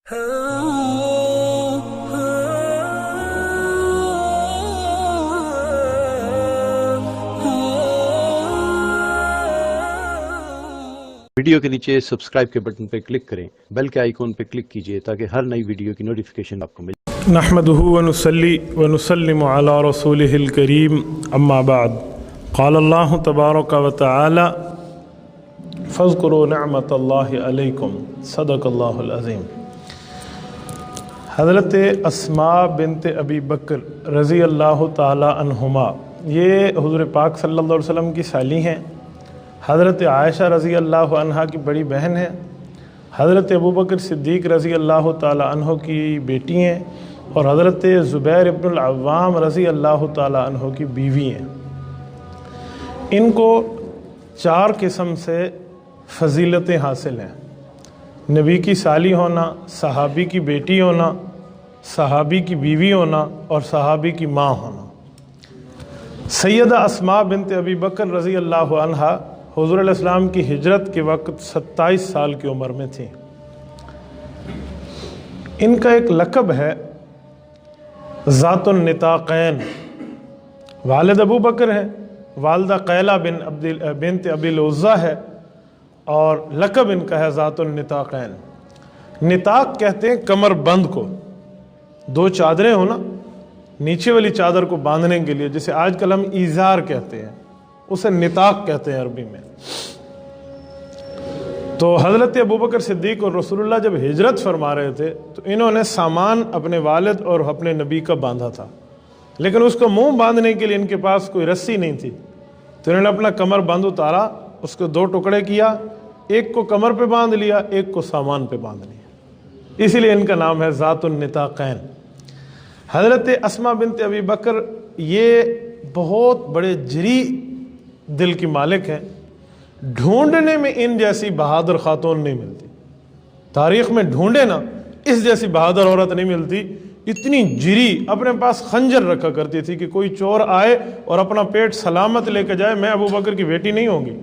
Video کے نیچے subscribe کے بٹن پہ کلک کریں، بیل کے آئیکن پہ کلک کیجئے تاکہ ہر نئی ویڈیو کی نوٹیفیکیشن آپ کو ملے۔ نحمده ونصلي ونسلم على رسوله الكريم اما بعد قال الله تبارك وتعالى فاذكروا نعمت اللہ علیکم صدق اللہ العظیم۔ حضرت اسماء بنت ابی بکر رضی اللہ تعالی عنہما یہ حضور پاک صلی اللہ علیہ وسلم کی سالی ہیں، حضرت عائشہ رضی اللہ عنہا کی بڑی بہن ہیں، حضرت ابو بکر صدیق رضی اللہ تعالی عنہ کی بیٹی ہیں، اور حضرت زبیر ابن العوام رضی اللہ تعالی عنہ کی بیوی ہیں۔ ان کو 4 قسم سے فضیلتیں حاصل ہیں: نبی کی سالی ہونا، صحابی کی بیٹی ہونا، صحابی کی بیوی ہونا، اور صحابی کی ماں ہونا۔ سیدہ اسماء بنت ابی بکر رضی اللہ عنہا حضور علیہ السلام کی ہجرت کے وقت 27 سال کی عمر میں تھیں۔ ان کا ایک لقب ہے ذات النطاقین۔ والد ابو بکر ہیں، والدہ قیلہ بنت ابی العزا ہے، اور لقب ان کا ہے ذات النطاقین۔ نطاق کہتے ہیں کمر بند کو، 2 چادریں ہو نا نیچے والی چادر کو باندھنے کے لیے، جسے آج کل ہم ایزار کہتے ہیں، اسے نطاق کہتے ہیں عربی میں۔ تو حضرت ابو بکر صدیق اور رسول اللہ جب ہجرت فرما رہے تھے تو انہوں نے سامان اپنے والد اور اپنے نبی کا باندھا تھا، لیکن اس کو منہ باندھنے کے لیے ان کے پاس کوئی رسی نہیں تھی، تو انہوں نے اپنا کمر بند اتارا، اس کو 2 ٹکڑے کیا، ایک کو کمر پہ باندھ لیا، ایک کو سامان پہ باندھ لیا، اسی لیے ان کا نام ہے ذات النطاقین۔ حضرت اسماء بنت ابی بکر یہ بہت بڑے جری دل کی مالک ہیں، ڈھونڈنے میں ان جیسی بہادر خاتون نہیں ملتی، تاریخ میں ڈھونڈے نا اس جیسی بہادر عورت نہیں ملتی، اتنی جری، اپنے پاس خنجر رکھا کرتی تھی کہ کوئی چور آئے اور اپنا پیٹ سلامت لے کے جائے، میں ابو بکر کی بیٹی نہیں ہوں گی،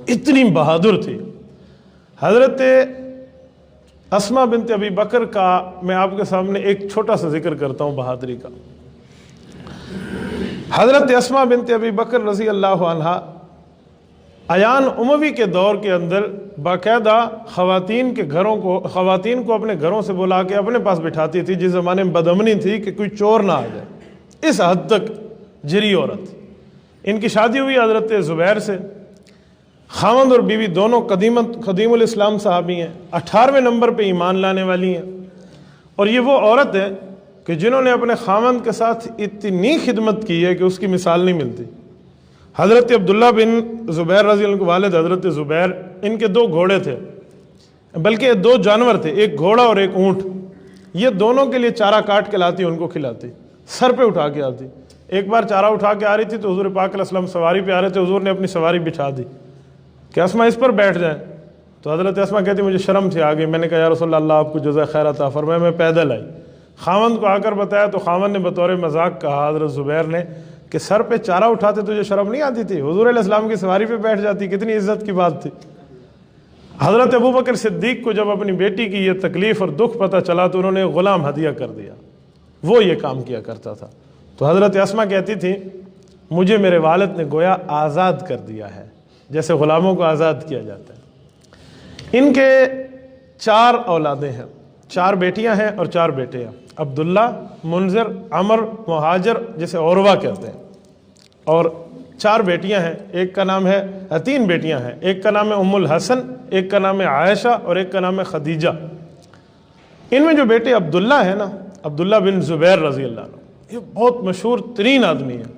اتنی بہادر تھی۔ حضرت اسماء بنت ابی بکر کا میں آپ کے سامنے ایک چھوٹا سا ذکر کرتا ہوں بہادری کا۔ حضرت اسماء بنت ابی بکر رضی اللہ عنہا ایان اموی کے دور کے اندر باقاعدہ خواتین کو اپنے گھروں سے بلا کے اپنے پاس بٹھاتی تھی، جس زمانے میں بدامنی تھی کہ کوئی چور نہ آ جائے، اس حد تک جری عورت۔ ان کی شادی ہوئی حضرت زبیر سے، خاوند اور بیوی دونوں قدیم الاسلام صحابی ہیں، 18ویں نمبر پہ ایمان لانے والی ہیں، اور یہ وہ عورت ہے کہ جنہوں نے اپنے خاوند کے ساتھ اتنی خدمت کی ہے کہ اس کی مثال نہیں ملتی۔ حضرت عبداللہ بن زبیر رضی اللہ عنہ کے والد حضرت زبیر، ان کے 2 گھوڑے تھے، بلکہ 2 جانور تھے، ایک گھوڑا اور ایک اونٹ، یہ دونوں کے لیے چارہ کاٹ کے لاتی، ان کو کھلاتی، سر پہ اٹھا کے آتی۔ ایک بار چارہ اٹھا کے آ رہی تھی تو حضور پاک علیہ السلام سواری پہ آ رہے تھے، حضور نے اپنی سواری بچھا دی کہ اسماء اس پر بیٹھ جائیں، تو حضرت اسماء کہتی مجھے شرم تھی آگے، میں نے کہا یا رسول اللہ آپ کو جزائے خیر عطا فرمائے، میں پیدل آئی۔ خاوند کو آ کر بتایا تو خاوند نے بطور مذاق کہا حضرت زبیر نے کہ سر پہ چارہ اٹھاتے تجھے شرم نہیں آتی تھی؟ حضور علیہ السلام کی سواری پہ بیٹھ جاتی، کتنی عزت کی بات تھی۔ حضرت ابو بکر صدیق کو جب اپنی بیٹی کی یہ تکلیف اور دکھ پتہ چلا تو انہوں نے غلام ہدیہ کر دیا، وہ یہ کام کیا کرتا تھا۔ تو حضرت اسماء کہتی تھی مجھے میرے والد نے گویا آزاد کر دیا ہے، جیسے غلاموں کو آزاد کیا جاتا ہے۔ ان کے 4 اولادیں ہیں، 4 بیٹیاں ہیں اور 4 بیٹے ہیں، عبداللہ، منذر، عمر، مہاجر جسے عروہ کہتے ہیں، اور 4 بیٹیاں ہیں، ایک کا نام ہے 3 بیٹیاں ہیں، ایک کا نام ہے ام الحسن، ایک کا نام ہے عائشہ اور ایک کا نام ہے خدیجہ۔ ان میں جو بیٹے عبداللہ ہے نا، عبداللہ بن زبیر رضی اللہ عنہ، یہ بہت مشہور ترین آدمی ہے۔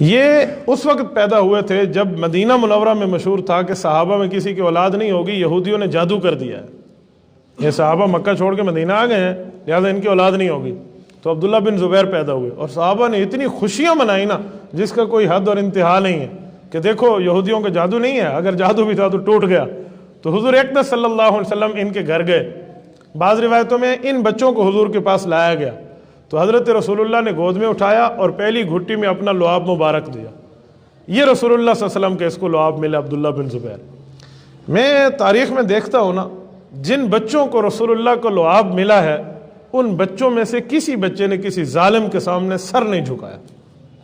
یہ اس وقت پیدا ہوئے تھے جب مدینہ منورہ میں مشہور تھا کہ صحابہ میں کسی کی اولاد نہیں ہوگی، یہودیوں نے جادو کر دیا ہے، یہ صحابہ مکہ چھوڑ کے مدینہ آ گئے ہیں لہذا ان کی اولاد نہیں ہوگی، تو عبداللہ بن زبیر پیدا ہوئے، اور صحابہ نے اتنی خوشیاں منائی نا جس کا کوئی حد اور انتہا نہیں ہے، کہ دیکھو یہودیوں کا جادو نہیں ہے، اگر جادو بھی تھا تو ٹوٹ گیا۔ تو حضور اقدس صلی اللہ علیہ وسلم ان کے گھر گئے، بعض روایتوں میں ان بچوں کو حضور کے پاس لایا گیا، تو حضرت رسول اللہ نے گود میں اٹھایا اور پہلی گھٹی میں اپنا لعاب مبارک دیا، یہ رسول اللہ صلی اللہ علیہ وسلم کے اس کو لعاب ملا عبداللہ بن زبیر۔ میں تاریخ میں دیکھتا ہوں نا جن بچوں کو رسول اللہ کو لعاب ملا ہے ان بچوں میں سے کسی بچے نے کسی ظالم کے سامنے سر نہیں جھکایا،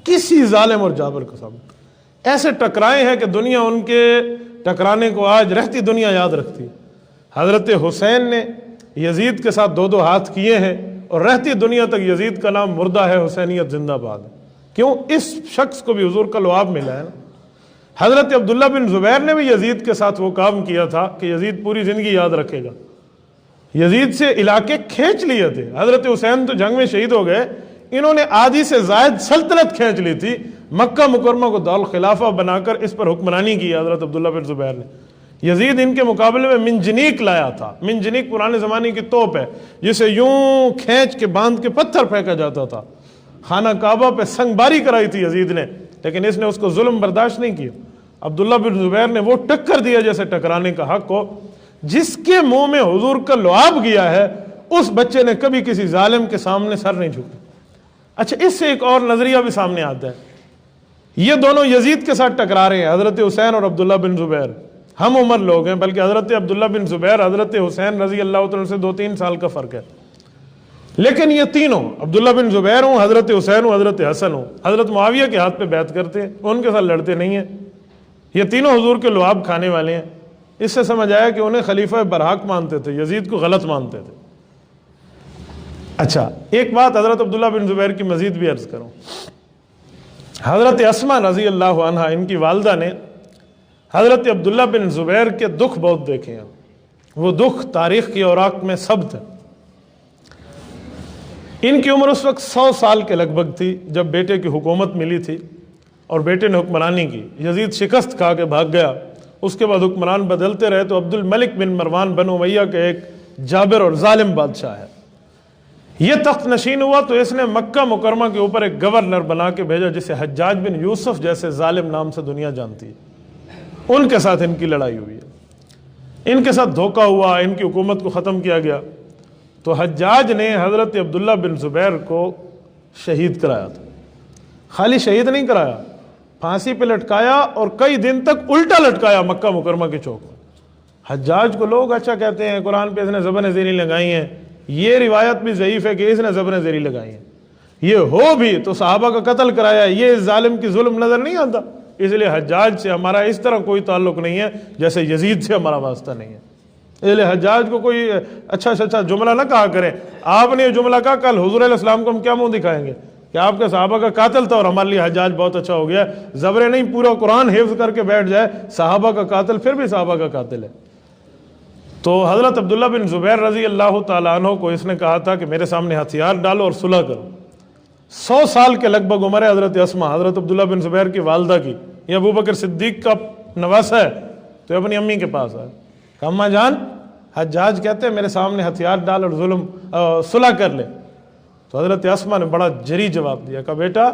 کسی ظالم اور جابر کے سامنے۔ ایسے ٹکرائے ہیں کہ دنیا ان کے ٹکرانے کو آج رہتی دنیا یاد رکھتی۔ حضرت حسین نے یزید کے ساتھ 2 ہاتھ کیے ہیں اور رہتی دنیا تک یزید کا نام مردہ ہے، حسینیت زندہ باد ہے۔ کیوں؟ اس شخص کو بھی حضور کا لعاب ملا ہے نا۔ حضرت عبداللہ بن زبیر نے بھی یزید کے ساتھ وہ کام کیا تھا کہ یزید پوری زندگی یاد رکھے گا۔ یزید سے علاقے کھینچ لیے تھے۔ حضرت حسین تو جنگ میں شہید ہو گئے، انہوں نے آدھی سے زائد سلطنت کھینچ لی تھی، مکہ مکرمہ کو دارالخلافہ بنا کر اس پر حکمرانی کی حضرت عبداللہ بن زبیر نے۔ یزید ان کے مقابلے میں منجنیق لایا تھا۔ منجنیق پرانے زمانے کی توپ ہے جسے یوں کھینچ کے باندھ کے پتھر پھینکا جاتا تھا۔ خانہ کعبہ پہ سنگ باری کرائی تھی یزید نے، لیکن اس نے اس کو ظلم برداشت نہیں کیا۔ عبداللہ بن زبیر نے وہ ٹکر دیا جیسے ٹکرانے کا حق ہو۔ جس کے منہ میں حضور کا لعاب گیا ہے اس بچے نے کبھی کسی ظالم کے سامنے سر نہیں جھکا۔ اچھا، اس سے ایک اور نظریہ بھی سامنے آتا ہے۔ یہ دونوں یزید کے ساتھ ٹکرا رہے ہیں، حضرت حسین اور عبداللہ بن زبیر، ہم عمر لوگ ہیں، بلکہ حضرت عبداللہ بن زبیر حضرت حسین رضی اللہ تعالیٰ سے 2-3 سال کا فرق ہے، لیکن یہ تینوں، عبداللہ بن زبیر ہوں، حضرت حسین ہوں، حضرت حسن ہوں، حضرت معاویہ کے ہاتھ پہ بیعت کرتے ہیں، ان کے ساتھ لڑتے نہیں ہیں۔ یہ تینوں حضور کے لعاب کھانے والے ہیں۔ اس سے سمجھ آیا کہ انہیں خلیفہ برحق مانتے تھے، یزید کو غلط مانتے تھے۔ اچھا، ایک بات حضرت عبداللہ بن زبیر کی مزید بھی عرض کروں۔ حضرت اسماء رضی اللہ عنہ، ان کی والدہ نے حضرت عبداللہ بن زبیر کے دکھ بہت دیکھے ہیں۔ وہ دکھ تاریخ کی اوراق میں ثبت ہے۔ ان کی عمر اس وقت 100 سال کے لگ بھگ تھی جب بیٹے کی حکومت ملی تھی اور بیٹے نے حکمرانی کی۔ یزید شکست کھا کے بھاگ گیا، اس کے بعد حکمران بدلتے رہے تو عبد الملک بن مروان بن امیہ کے ایک جابر اور ظالم بادشاہ ہے، یہ تخت نشین ہوا تو اس نے مکہ مکرمہ کے اوپر ایک گورنر بنا کے بھیجا جسے حجاج بن یوسف جیسے ظالم نام سے دنیا جانتی ہے۔ ان کے ساتھ ان کی لڑائی ہوئی ہے، ان کے ساتھ دھوکہ ہوا، ان کی حکومت کو ختم کیا گیا۔ تو حجاج نے حضرت عبداللہ بن زبیر کو شہید کرایا تھا۔ خالی شہید نہیں کرایا، پھانسی پہ لٹکایا اور کئی دن تک الٹا لٹکایا مکہ مکرمہ کے چوک میں۔ حجاج کو لوگ اچھا کہتے ہیں، قرآن پہ اس نے زبر زیری لگائی ہیں، یہ روایت بھی ضعیف ہے کہ اس نے زبر زیری لگائی ہیں۔ یہ ہو بھی تو صحابہ کا قتل کرایا، یہ اس ظالم کی ظلم نظر نہیں آتا۔ اس لیے حجاج سے ہمارا اس طرح کوئی تعلق نہیں ہے جیسے یزید سے ہمارا واسطہ نہیں ہے۔ اس لیے حجاج کو کوئی اچھا جملہ نہ کہا کرے۔ آپ نے یہ جملہ کہا، کل حضور علیہ السلام کو ہم کیا منہ دکھائیں گے کہ آپ کے صحابہ کا قاتل تھا اور ہمارے لیے حجاج بہت اچھا ہو گیا۔ زبریں نہیں، پورا قرآن حفظ کر کے بیٹھ جائے، صحابہ کا قاتل پھر بھی صحابہ کا قاتل ہے۔ تو حضرت عبداللہ بن زبیر رضی اللہ تعالیٰ عنہ کو اس نے کہا تھا کہ میرے سامنے ہتھیار ڈالو اور صلح کرو۔ 100 سال کے لگ بھگ عمر ہے حضرت اسماء، حضرت عبداللہ بن زبیر کی والدہ کی، یہ ابو بکر صدیق کا نواسا ہے، تو یہ اپنی امی کے پاس آئے کہ اماں جان، حجاج کہتے ہیں میرے سامنے ہتھیار ڈال اور صلح کر لے۔ تو حضرت اسماء نے بڑا جری جواب دیا کہ بیٹا،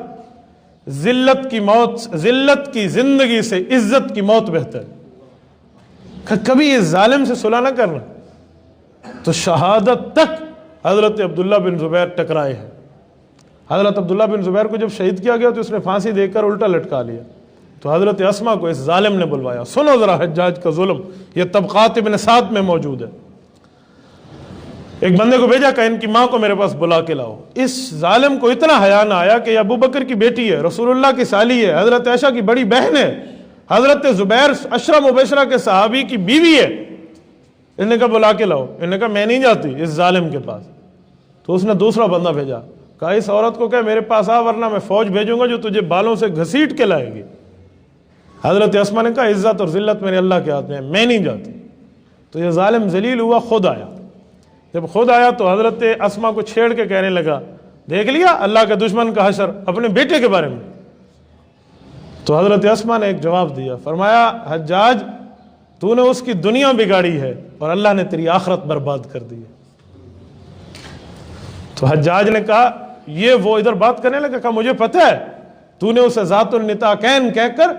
ذلت کی زندگی سے عزت کی موت بہتر ہے، کبھی اس ظالم سے صلح نہ کرنا۔ تو شہادت تک حضرت عبداللہ بن زبیر ٹکرائے ہیں۔ حضرت عبداللہ بن زبیر کو جب شہید کیا گیا تو اس نے پھانسی دے کر الٹا لٹکا لیا۔ تو حضرت اسماء کو اس ظالم نے بلوایا، سنو ذرا حجاج کا ظلم، یہ طبقات ابن سعد میں موجود ہے۔ ایک بندے کو بھیجا کہ ان کی ماں کو میرے پاس بلا کے لاؤ۔ اس ظالم کو اتنا حیا نہ آیا کہ یہ ابو بکر کی بیٹی ہے، رسول اللہ کی سالی ہے، حضرت عائشہ کی بڑی بہن ہے، حضرت زبیر عشرہ مبشرہ کے صحابی کی بیوی ہے۔ انہوں نے کہا بلا کے لاؤ۔ انہوں نے کہا میں نہیں جاتی اس ظالم کے پاس۔ تو اس نے دوسرا بندہ بھیجا، کہا اس عورت کو کہ میرے پاس آ ورنہ میں فوج بھیجوں گا جو تجھے بالوں سے گھسیٹ کے لائے گی۔ حضرت اسماء نے کہا عزت اور ذلت میرے اللہ کے ہاتھ میں ہے، میں نہیں جاتی۔ تو یہ ظالم ذلیل ہوا، خود آیا۔ جب خود آیا تو حضرت اسماء کو چھیڑ کے کہنے لگا، دیکھ لیا اللہ کے دشمن کا حشر اپنے بیٹے کے بارے میں۔ تو حضرت اسماء نے ایک جواب دیا، فرمایا حجاج تو نے اس کی دنیا بگاڑی ہے اور اللہ نے تیری آخرت برباد کر دی ہے۔ تو حجاج نے کہا، یہ وہ ادھر بات کرنے لگا، کہا مجھے پتہ ہے تو نے اسے ذات النطاقین کہہ کر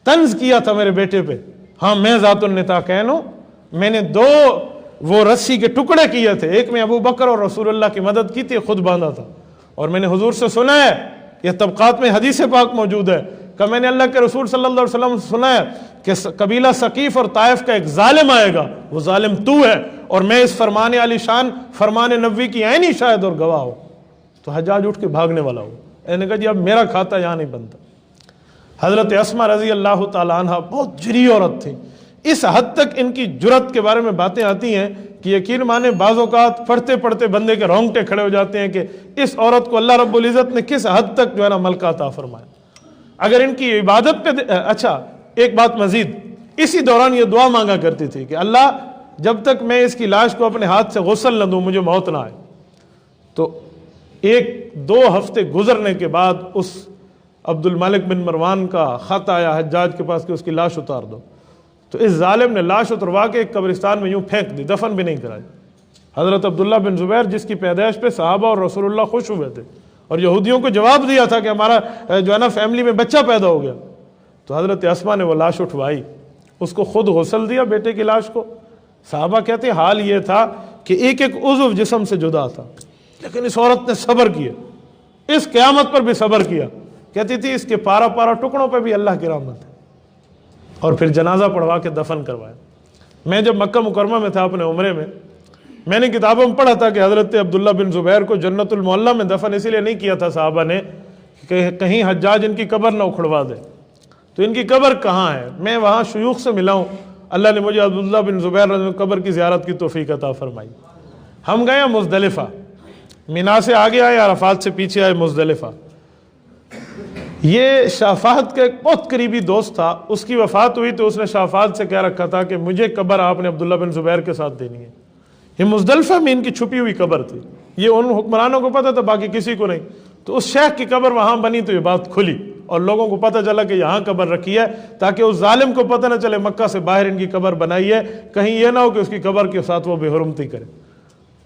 طنز کیا تھا میرے بیٹے پہ۔ ہاں میں ذات النطاقین ہوں، میں نے 2 وہ رسی کے ٹکڑے کیے تھے، ایک میں ابو بکر اور رسول اللہ کی مدد کی تھی، خود باندھا تھا، اور میں نے حضور سے سنا ہے، یہ طبقات میں حدیث پاک موجود ہے کہ میں نے اللہ کے رسول صلی اللہ علیہ وسلم سے سنا ہے کہ قبیلہ ثقیف اور طائف کا ایک ظالم آئے گا، وہ ظالم تو ہے، اور میں اس فرمان علی شان فرمان نبوی کی عینی شاہد اور گواہ ہوں۔ تو حجاج اٹھ کے بھاگنے والا ہو، میں نے کہا جی اب میرا کھاتا یہاں نہیں بنتا۔ حضرت اسما رضی اللہ تعالی عنہ بہت جری عورت تھی، اس حد تک ان کی جرت کے بارے میں باتیں آتی ہیں کہ یقین مانے بعض اوقات پڑھتے پڑھتے بندے کے رونگٹے کھڑے ہو جاتے ہیں کہ اس عورت کو اللہ رب العزت نے کس حد تک جو ہے نا ملکہ عطا فرمایا۔ اگر ان کی عبادت پہ اچھا ایک بات مزید، اسی دوران یہ دعا مانگا کرتی تھی کہ اللہ جب تک میں اس کی لاش کو اپنے ہاتھ سے غسل نہ دوں مجھے موت نہ آئے۔ تو 1-2 ہفتے گزرنے کے بعد اس عبد الملک بن مروان کا خط آیا حجاج کے پاس کہ اس کی لاش اتار دو، تو اس ظالم نے لاش اتروا کے ایک قبرستان میں یوں پھینک دی، دفن بھی نہیں کرائی۔ حضرت عبداللہ بن زبیر جس کی پیدائش پہ صحابہ اور رسول اللہ خوش ہوئے تھے اور یہودیوں کو جواب دیا تھا کہ ہمارا جو ہے نا فیملی میں بچہ پیدا ہو گیا، تو حضرت اسما نے وہ لاش اٹھوائی، اس کو خود غسل دیا بیٹے کی لاش کو۔ صحابہ کہتے ہیں حال یہ تھا کہ ایک ایک عضو جسم سے جدا تھا، لیکن اس عورت نے صبر کیا، اس قیامت پر بھی صبر کیا، کہتی تھی اس کے پارا پارا ٹکڑوں پہ بھی اللہ کی رحمت ہے۔ اور پھر جنازہ پڑھوا کے دفن کروایا۔ میں جب مکہ مکرمہ میں تھا اپنے عمرے میں نے کتابوں میں پڑھا تھا کہ حضرت عبداللہ بن زبیر کو جنت المعلیٰ میں دفن اسی لیے نہیں کیا تھا صحابہ نے کہ کہیں حجاج ان کی قبر نہ اکھڑوا دے۔ تو ان کی قبر کہاں ہے؟ میں وہاں شیوخ سے ملا ہوں، اللہ نے مجھے عبداللہ بن زبیر رضی اللہ عنہ قبر کی زیارت کی توفیق عطا فرمائی۔ ہم گئے مزدلفہ، مینا سے آگے آئے، عرفات سے پیچھے آئے مزدلفہ۔ یہ شاہ فہد کا ایک بہت قریبی دوست تھا، اس کی وفات ہوئی تو اس نے شاہ فہد سے کہہ رکھا تھا کہ مجھے قبر آپ نے عبداللہ بن زبیر کے ساتھ دینی ہے۔ یہ مزدلفہ میں ان کی چھپی ہوئی قبر تھی، یہ ان حکمرانوں کو پتہ تھا باقی کسی کو نہیں۔ تو اس شیخ کی قبر وہاں بنی تو یہ بات کھلی اور لوگوں کو پتہ چلا کہ یہاں قبر رکھی ہے، تاکہ اس ظالم کو پتہ نہ چلے مکہ سے باہر ان کی قبر بنائی ہے، کہیں یہ نہ ہو کہ اس کی قبر کے ساتھ وہ بے حرمتی کرے۔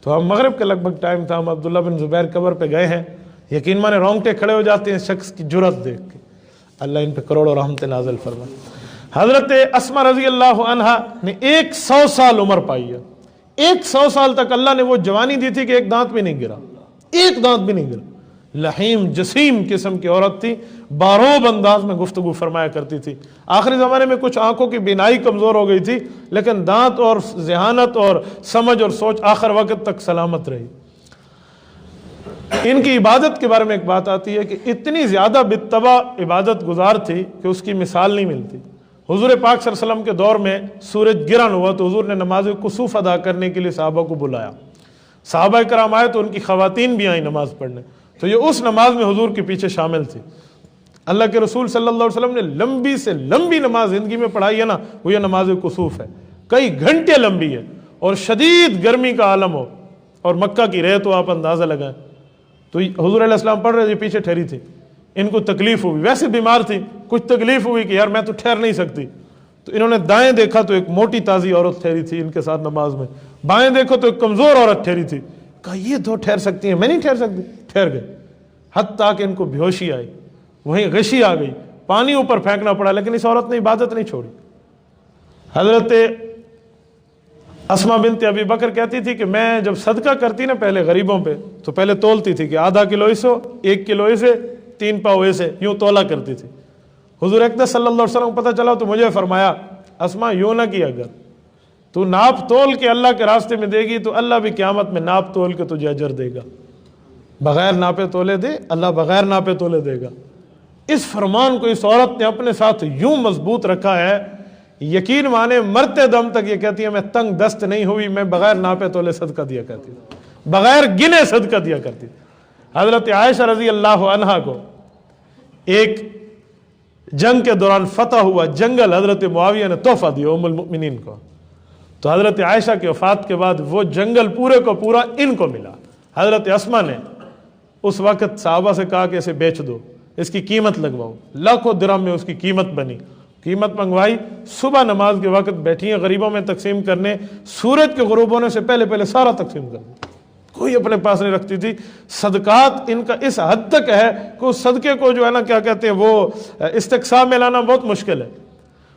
تو ہم مغرب کے لگ بھگ ٹائم تھا، ہم عبداللہ بن زبیر قبر پہ گئے ہیں، یقین مانے رونگٹے کھڑے ہو جاتے ہیں شخص کی جرت دیکھ کے، اللہ ان پہ کروڑوں رحمت نازل فرمائے۔ حضرت اسما رضی اللہ عنہا نے 100 سال عمر پائی ہے، 100 سال تک اللہ نے وہ جوانی دی تھی کہ ایک دانت بھی نہیں گرا، ایک دانت بھی نہیں گرا۔ لحیم جسیم قسم کی عورت تھی، باروب انداز میں گفتگو فرمایا کرتی تھی۔ آخری زمانے میں کچھ آنکھوں کی بینائی کمزور ہو گئی تھی، لیکن دانت اور ذہانت اور سمجھ اور سوچ آخر وقت تک سلامت رہی۔ ان کی عبادت کے بارے میں ایک بات آتی ہے کہ اتنی زیادہ بتبع عبادت گزار تھی کہ اس کی مثال نہیں ملتی۔ حضور پاک صلی اللہ علیہ وسلم کے دور میں سورج گرہن ہوا تو حضور نے نماز کسوف ادا کرنے کے لیے صحابہ کو بلایا، صحابہ کرام آئے تو ان کی خواتین بھی آئیں نماز پڑھنے، تو یہ اس نماز میں حضور کے پیچھے شامل تھی۔ اللہ کے رسول صلی اللہ علیہ وسلم نے لمبی سے لمبی نماز زندگی میں پڑھائی ہے نا، وہ یہ نماز کسوف ہے، کئی گھنٹے لمبی ہے اور شدید گرمی کا عالم ہو اور مکہ کی رہ تو آپ اندازہ لگائیں۔ تو حضور علیہ السلام پڑھ رہے تھے، پیچھے ٹھہری تھی، ان کو تکلیف ہوئی، ویسے بیمار تھی، کچھ تکلیف ہوئی کہ یار میں تو ٹھہر نہیں سکتی، تو انہوں نے دائیں دیکھا تو ایک موٹی تازی عورت ٹھہری تھی ان کے ساتھ نماز میں، بائیں دیکھو تو ایک کمزور عورت ٹھہری تھی، کہا یہ دو ٹھہر سکتی ہیں، میں نہیں ٹھہر سکتی، ٹھہر گئے، حتیٰ کہ ان کو بیہوشی آئی، وہیں غشی آ گئی، پانی اوپر پھینکنا پڑا، لیکن اس عورت نے عبادت نہیں چھوڑی۔ حضرت اسما بنت ابی بکر کہتی تھی کہ میں جب صدقہ کرتی نا پہلے غریبوں پہ تو پہلے تولتی تھی کہ آدھا کلو اسے، 1 کلو اسے، 3 پاؤ اسے، یوں تولا کرتی تھی۔ حضور اقدس صلی اللہ علیہ وسلم کو پتہ چلا تو مجھے فرمایا اسما یوں نہ کیا اگر تو ناپ تول کے اللہ کے راستے میں دے گی تو اللہ بھی قیامت میں ناپ تول کے تجھے اجر دے گا، بغیر ناپے تولے دے اللہ بغیر ناپے تولے دے گا۔ اس فرمان کو اس عورت نے اپنے ساتھ یوں مضبوط رکھا ہے، یقین مانے مرتے دم تک یہ کہتی ہے میں تنگ دست نہیں ہوئی، میں بغیر ناپے تولے صدقہ دیا کرتی تھی، بغیر گنے صدقہ دیا کرتی تھی۔ حضرت عائشہ رضی اللہ عنہا کو ایک جنگ کے دوران فتح ہوا جنگل حضرت معاویہ نے تحفہ دیا ام المؤمنین کو، تو حضرت عائشہ کی وفات کے بعد وہ جنگل پورے کو پورا ان کو ملا۔ حضرت اسما نے اس وقت صحابہ سے کہا کہ اسے بیچ دو، اس کی قیمت لگواؤ، لاکھوں درہم میں اس کی قیمت بنی، قیمت منگوائی، صبح نماز کے وقت بیٹھی ہیں غریبوں میں تقسیم کرنے، سورج کے غروب ہونے سے پہلے پہلے سارا تقسیم کر دیا، کوئی اپنے پاس نہیں رکھتی تھی۔ صدقات ان کا اس حد تک ہے کہ اس صدقے کو جو ہے نا کیا کہتے ہیں وہ استقصاء میں لانا بہت مشکل ہے۔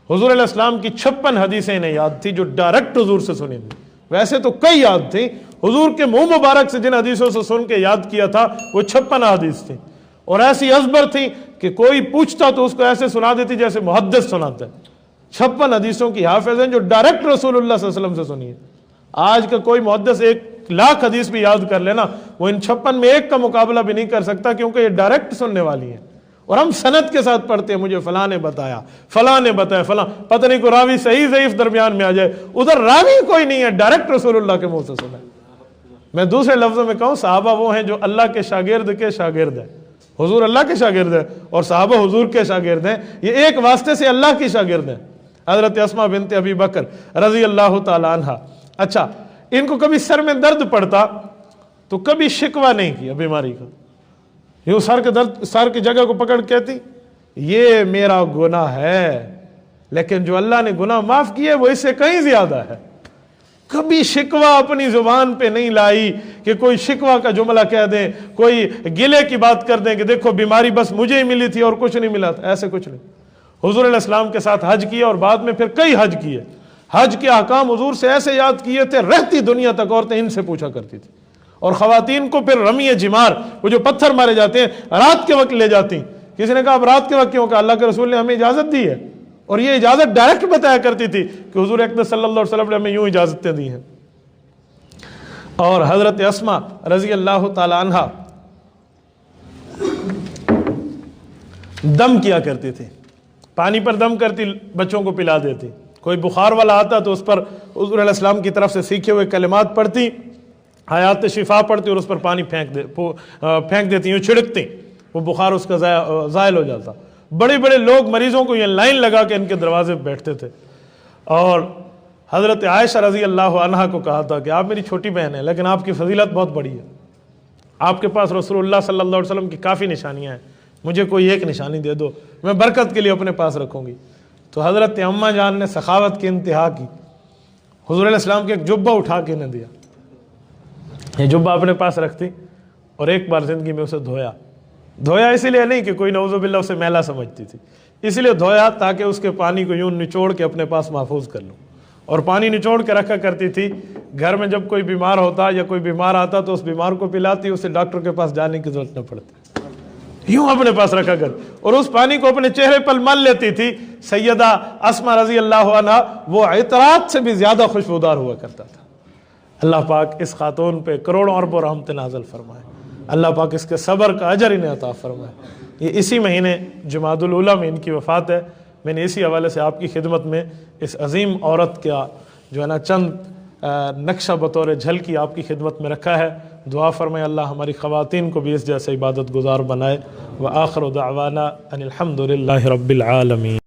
حضور علیہ السلام کی 56 حدیثیں انہیں یاد تھی جو ڈائریکٹ حضور سے سنی تھی، ویسے تو کئی یاد تھی، حضور کے منہ مبارک سے جن حدیثوں سے سن کے یاد کیا تھا وہ 56 حدیث تھی، اور ایسی ازبر تھی کہ کوئی پوچھتا تو اس کو ایسے سنا دیتی جیسے محدث سناتا ہے. 56 حدیثوں کی حافظ ہیں جو ڈائریکٹ رسول اللہ صلی اللہ علیہ وسلم سے سنی ہے. آج کا کوئی محدث 1,00,000 حدیث بھی یاد کر لینا، وہ ان 56 میں ایک کا مقابلہ بھی نہیں کر سکتا، کیونکہ یہ ڈائریکٹ سننے والی ہیں. اور ہم سند کے ساتھ پڑھتے ہیں، مجھے فلاں نے بتایا، فلاں نے بتایا، فلاں، پتہ نہیں کو راوی صحیح ضعیف درمیان میں آ جائے. ادھر راوی کوئی نہیں ہے، ڈائریکٹ رسول اللہ کے منہ سے سنا ہے. میں دوسرے لفظوں میں کہوں، صحابہ وہ ہیں جو اللہ کے شاگرد کے شاگرد ہیں. حضور اللہ کے شاگرد ہیں اور صحابہ حضور کے شاگرد ہیں. یہ ایک واسطے سے اللہ کی شاگرد ہیں. حضرت اسماء بنت ابی بکر رضی اللہ تعالی عنہ، اچھا ان کو کبھی سر میں درد پڑتا تو کبھی شکوہ نہیں کیا بیماری کا. یوں سر کے درد، سر کی جگہ کو پکڑ کے کہتی یہ میرا گناہ ہے، لیکن جو اللہ نے گناہ معاف کیے وہ اس سے کہیں زیادہ ہے. کبھی شکوہ اپنی زبان پہ نہیں لائی کہ کوئی شکوہ کا جملہ کہہ دیں، کوئی گلے کی بات کر دیں کہ دیکھو بیماری بس مجھے ہی ملی تھی اور کچھ نہیں ملا تھا. ایسے کچھ نہیں. حضور علیہ السلام کے ساتھ حج کیا اور بعد میں پھر کئی حج کیے. حج کے احکام حضور سے ایسے یاد کیے تھے، رہتی دنیا تک عورتیں ان سے پوچھا کرتی تھی. اور خواتین کو پھر رمی جمار، وہ جو پتھر مارے جاتے ہیں، رات کے وقت لے جاتی. کسی نے کہا اب رات کے وقت کیوں؟ کہ اللہ کے رسول نے ہمیں اجازت دی ہے. اور یہ اجازت ڈائریکٹ بتایا کرتی تھی کہ حضور اقدس صلی اللہ علیہ وسلم نے ہمیں یوں اجازتیں دی ہیں. اور حضرت اسماء رضی اللہ تعالی عنہ دم کیا کرتی تھی، پانی پر دم کرتی، بچوں کو پلا دیتی. کوئی بخار والا آتا تو اس پر حضور علیہ السلام کی طرف سے سیکھے ہوئے کلمات پڑھتی، حیات شفا پڑھتی اور اس پر پانی پھینک دیتی، یوں چھڑکتی، وہ بخار اس کا زائل ہو جاتا. بڑے بڑے لوگ مریضوں کو یہ لائن لگا کے ان کے دروازے پہ بیٹھتے تھے. اور حضرت عائشہ رضی اللہ عنہا کو کہا تھا کہ آپ میری چھوٹی بہن ہیں لیکن آپ کی فضیلت بہت بڑی ہے، آپ کے پاس رسول اللہ صلی اللہ علیہ وسلم کی کافی نشانیاں ہیں، مجھے کوئی ایک نشانی دے دو، میں برکت کے لیے اپنے پاس رکھوں گی. تو حضرت اماں جان نے سخاوت کی انتہا کی، حضور علیہ السلام کے ایک جبہ اٹھا کے انہیں دیا. یہ جبہ اپنے پاس رکھتی اور ایک بار زندگی میں اسے دھویا اسی لیے نہیں کہ کوئی نعوذ باللہ اسے میلا سمجھتی تھی، اس لیے دھویا تاکہ اس کے پانی کو یوں نچوڑ کے اپنے پاس محفوظ کر لوں. اور پانی نچوڑ کے رکھا کرتی تھی. گھر میں جب کوئی بیمار ہوتا یا کوئی بیمار آتا تو اس بیمار کو پلاتی، اسے ڈاکٹر کے پاس جانے کی ضرورت نہ پڑتی، یوں اپنے پاس رکھا کر. اور اس پانی کو اپنے چہرے پر مل لیتی تھی. سیدہ اسماء رضی اللہ عنہا وہ عطرات سے بھی زیادہ خوشبودار ہوا کرتا تھا. اللہ پاک اس خاتون پہ کروڑوں اربوں رحمت نازل فرمائے. اللہ پاک اس کے صبر کا اجر انہیں عطا فرمائے. یہ اسی مہینے جمادی الاولیٰ میں ان کی وفات ہے. میں نے اسی حوالے سے آپ کی خدمت میں اس عظیم عورت کا جو ہے نا چند نقشہ بطور جھلکی آپ کی خدمت میں رکھا ہے. دعا فرمائے اللہ ہماری خواتین کو بھی اس جیسے عبادت گزار بنائے. وآخر دعوانا ان الحمد للہ رب العالمین.